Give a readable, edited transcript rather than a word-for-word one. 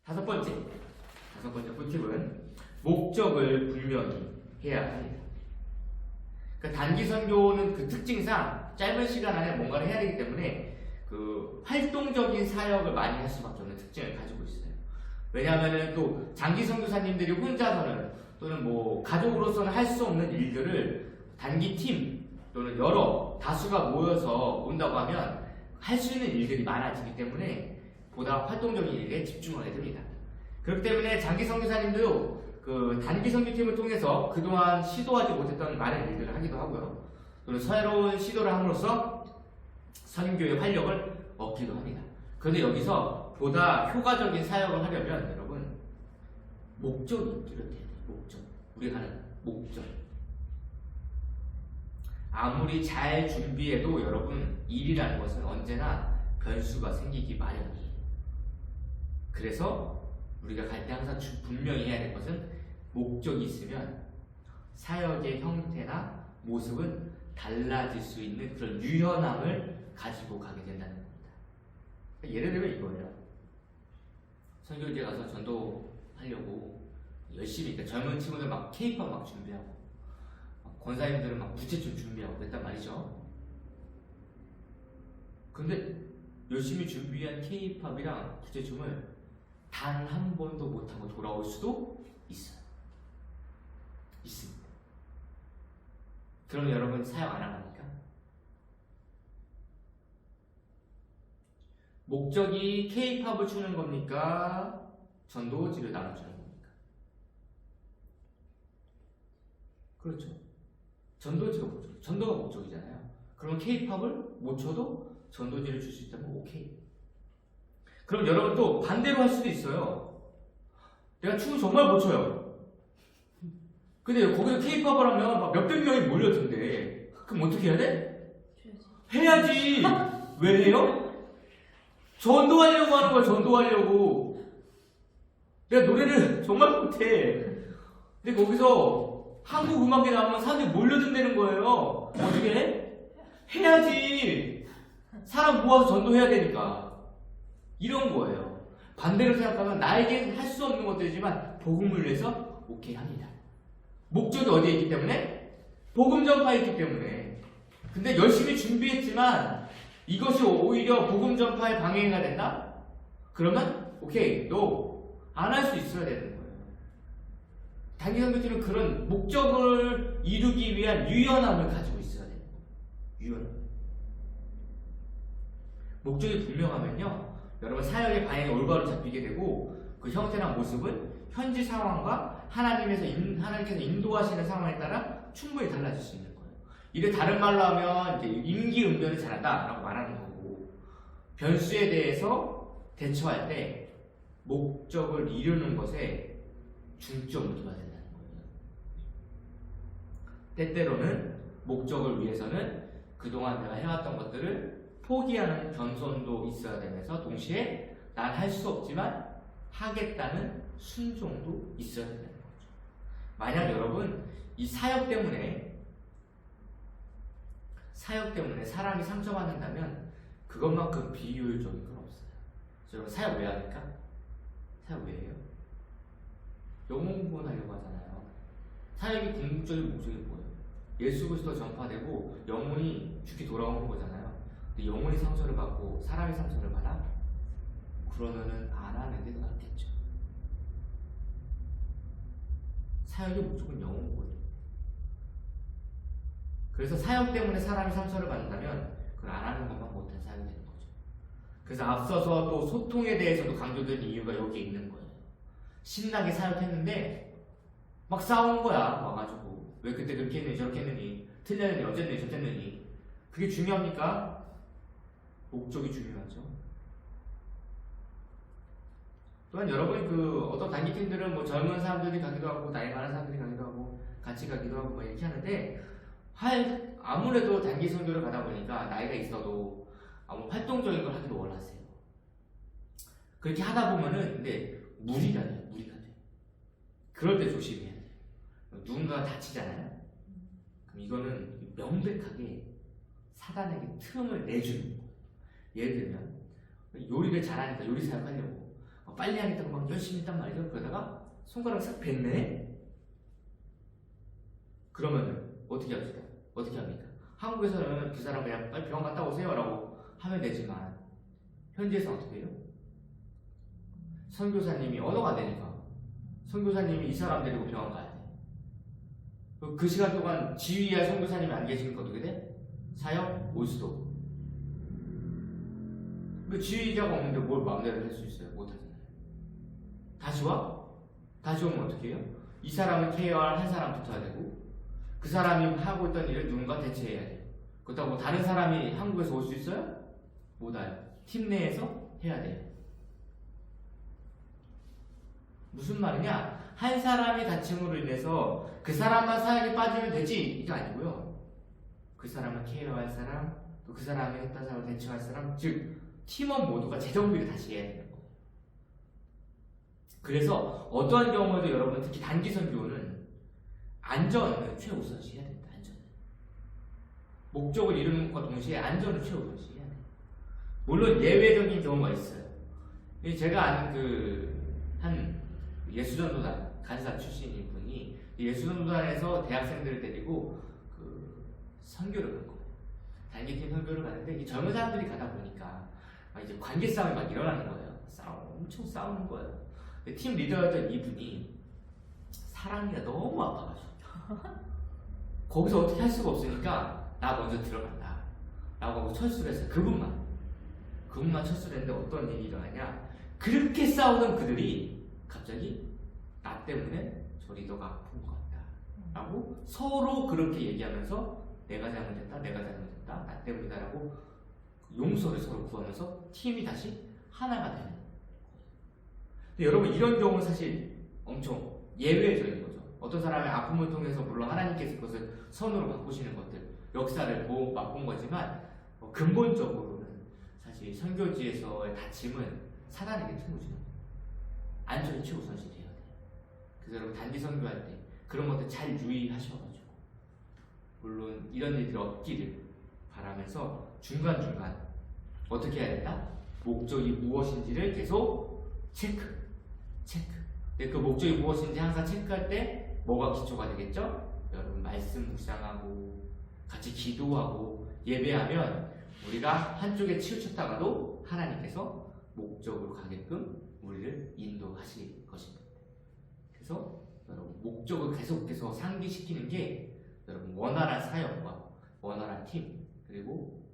다섯 번째 꿀팁은 목적을 분명히 해야 합니다. 그러니까 단기 선교는 그 특징상 짧은 시간 안에 뭔가를 해야 되기 때문에 그 활동적인 사역을 많이 할 수밖에 없는 특징을 가지고 있어요. 왜냐하면 또 장기 선교사님들이 혼자서는 또는 뭐 가족으로서는 할 수 없는 일들을 단기 팀 또는 여러 다수가 모여서 온다고 하면 할 수 있는 일들이 많아지기 때문에 보다 활동적인 일에 집중하게 됩니다. 그렇기 때문에 장기 선교사님도 그 단기 선교팀을 통해서 그동안 시도하지 못했던 많은 일들을 하기도 하고요. 또는 새로운 시도를 함으로써 선교의 활력을 얻기도 합니다. 그런데 여기서 보다 효과적인 사역을 하려면 여러분 목적이 뚜렷해야 돼요. 목적. 우리가 하는 목적. 아무리 잘 준비해도 여러분 일이라는 것은 언제나 변수가 생기기 마련이에요. 그래서 우리가 갈 때 항상 분명히 해야 될 것은 목적이 있으면 사역의 형태나 모습은 달라질 수 있는 그런 유연함을 가지고 가게 된다는 겁니다. 예를 들면 이거예요. 선교지에 가서 전도하려고 열심히, 그러니까 젊은 친구들 막 K-pop 막 준비하고 권사님들은 막 부채춤 준비하고 그랬단 말이죠. 근데 열심히 준비한 K-팝이랑 부채춤을 단 한 번도 못하고 돌아올 수도 있어요. 있습니다. 그럼 여러분 사역 안 합니까? 목적이 K-팝을 추는 겁니까? 전도지를 나눠주는 겁니까? 그렇죠. 전도지가 목적, 전도가 목적이잖아요. 그러면 K-팝을 못 쳐도 전도지를 줄 수 있다면 오케이. 그럼 여러분 또 반대로 할 수도 있어요. 내가 춤을 정말 못 춰요. 근데 거기서 K-팝을 하면 막 몇백 명이 몰려든대. 그럼 어떻게 해야 돼? 해야지. 왜 해요? 전도하려고 하는 거야. 전도하려고. 내가 노래를 정말 못해. 근데 거기서 한국 음악이 나오면 사람들이 몰려든다는 거예요. 어떻게 해? 해야지. 사람 모아서 전도해야 되니까. 이런 거예요. 반대로 생각하면 나에게 할 수 없는 것들이지만 복음을 위해서 오케이 합니다. 목적이 어디에 있기 때문에? 복음 전파에 있기 때문에. 근데 열심히 준비했지만 이것이 오히려 복음 전파에 방해가 된다? 그러면 오케이, 너 안 할 수 있어야 되는 거예요. 단기 선교팀은 그런 목적을 이루기 위한 유연함을 가지고 있어야 되는 거예요. 유연함. 목적이 분명하면요, 여러분 사역의 방향이 올바로 잡히게 되고 그 형태나 모습은 현지 상황과 하나님께서 인도하시는 상황에 따라 충분히 달라질 수 있는 거예요. 이를 다른 말로 하면 이제 임기응변을 잘한다라고 말하는 거고, 변수에 대해서 대처할 때 목적을 이루는 것에 중점을 둬야 된다는 거예요. 때때로는 목적을 위해서는 그동안 내가 해왔던 것들을 포기하는 겸손도 있어야 되면서 동시에 난 할 수 없지만 하겠다는 순종도 있어야 된다는 거죠. 만약 여러분 이 사역 때문에 사람이 상처받는다면 그것만큼 비효율적인 건 없어요. 여러분 사역 왜 합니까? 사역 왜 해요? 영혼 구원하려고 하잖아요. 사역의 궁극적인 목적이 뭐예요? 예수 그리스도 전파되고 영혼이 죽게 돌아오는 거잖아요. 근데 영혼이 상처를 받고 사람이 상처를 받아? 그러면은 안 하는 게 더 낫겠죠. 사역의 목적은 영혼 구원이에요. 그래서 사역 때문에 사람이 상처를 받는다면 그걸 안 하는 것만 못한 사역이 되는 거죠. 그래서 앞서서 또 소통에 대해서도 강조된 이유가 여기에 있는 거예요. 신나게 사역했는데 막 싸우는 거야. 와가지고 왜 그때 그렇게 했느니 저렇게 했느니 틀렸느니 어쨌느니 저쨌느니. 그게 중요합니까? 목적이 중요하죠. 또한 여러분 그 어떤 단기팀들은 뭐 젊은 사람들이 가기도 하고 나이 많은 사람들이 가기도 하고 같이 가기도 하고 막 이렇게 하는데 아무래도 단기 선교를 가다 보니까 나이가 있어도 아무 활동적인 걸 하기도 원하세요. 그렇게 하다 보면은 근데 무리가 돼요. 그럴 때 조심해야 돼요. 누군가가 다치잖아요. 그럼 이거는 명백하게 사단에게 틈을 내주는 거예요. 예를 들면 요리를 잘하니까 요리 사역하려고 빨리 하겠다고 막 열심히 했단 말이죠. 그러다가 손가락 싹 뱉네. 그러면 어떻게 합니까? 어떻게 합니까? 한국에서는 그 사람 그냥 빨리 병원 갔다 오세요라고 하면 되지만 현지에서 어떻게 해요? 선교사님이 언어가 안 되니까 선교사님이 이 사람 데리고 병원 가야 돼. 그 시간 동안 지휘할 선교사님이 안 계시니까 어떻게 돼? 사역 올 수도. 그 지휘자가 없는데 뭘 마음대로 할 수 있어요? 못하잖아요. 다시 와? 다시 오면 어떻게 해요? 이 사람을 케어할 한 사람 붙어야 되고 그 사람이 하고 있던 일을 누군가 대체해야 돼요. 그렇다고 다른 사람이 한국에서 올 수 있어요? 못 와요. 팀 내에서 해야 돼요. 무슨 말이냐? 한 사람이 다침으로 인해서 그 사람만 사역에 빠지면 되지 이게 아니고요. 그 사람을 케어할 사람, 또 그 사람이 했던 사람을 대처할 사람, 즉 팀원 모두가 재정비를 다시 해야 되는 거예요. 그래서 어떠한 경우에도 여러분 특히 단기 선교는 안전을 최우선시 해야 됩니다. 안전. 목적을 이루는 것과 동시에 안전을 최우선시 해야 돼요. 물론 예외적인 경우가 있어요. 제가 아는 한 예수전도단 간사 출신인 분이 예수전도단에서 대학생들을 데리고 선교를 간 거예요. 단기팀 선교를 가는데 이 젊은 사람들이 가다 보니까 이제 관계 싸움이 막 일어나는 거예요. 엄청 싸우는 거예요. 팀 리더였던 이분이 사랑니가 너무 아파가지고 거기서 어떻게 할 수가 없으니까 나 먼저 들어간다 라고 하고 철수를 했어요. 그분만 철수를 했는데 어떤 일이 일어나냐, 그렇게 싸우던 그들이 갑자기 나 때문에 저 리더가 아픈 것 같다 라고 서로 그렇게 얘기하면서 내가 잘못했다 나 때문이다 라고 용서를 서로 구하면서 팀이 다시 하나가 되는 거예요. 근데 여러분 이런 경우는 사실 엄청 예외적인 거죠. 어떤 사람의 아픔을 통해서 물론 하나님께서 그것을 선으로 바꾸시는 것들 역사를 맛본 거지만 근본적으로는 사실 선교지에서의 다짐은 사단에게 투구죠. 안전이 최우선시 돼야 돼요. 그래서 여러분 단기 선교할 때 그런 것들 잘 유의하셔가지고 물론 이런 일들이 없기를 바라면서 중간중간 어떻게 해야 된다? 목적이 무엇인지를 계속 체크. 근데 그 목적이 무엇인지 항상 체크할 때 뭐가 기초가 되겠죠? 여러분 말씀 묵상하고 같이 기도하고 예배하면 우리가 한쪽에 치우쳤다가도 하나님께서 목적으로 가게끔 우리를 인도하실 것입니다. 그래서 여러분 목적을 계속해서 상기시키는 게 여러분 원활한 사역과 원활한 팀 그리고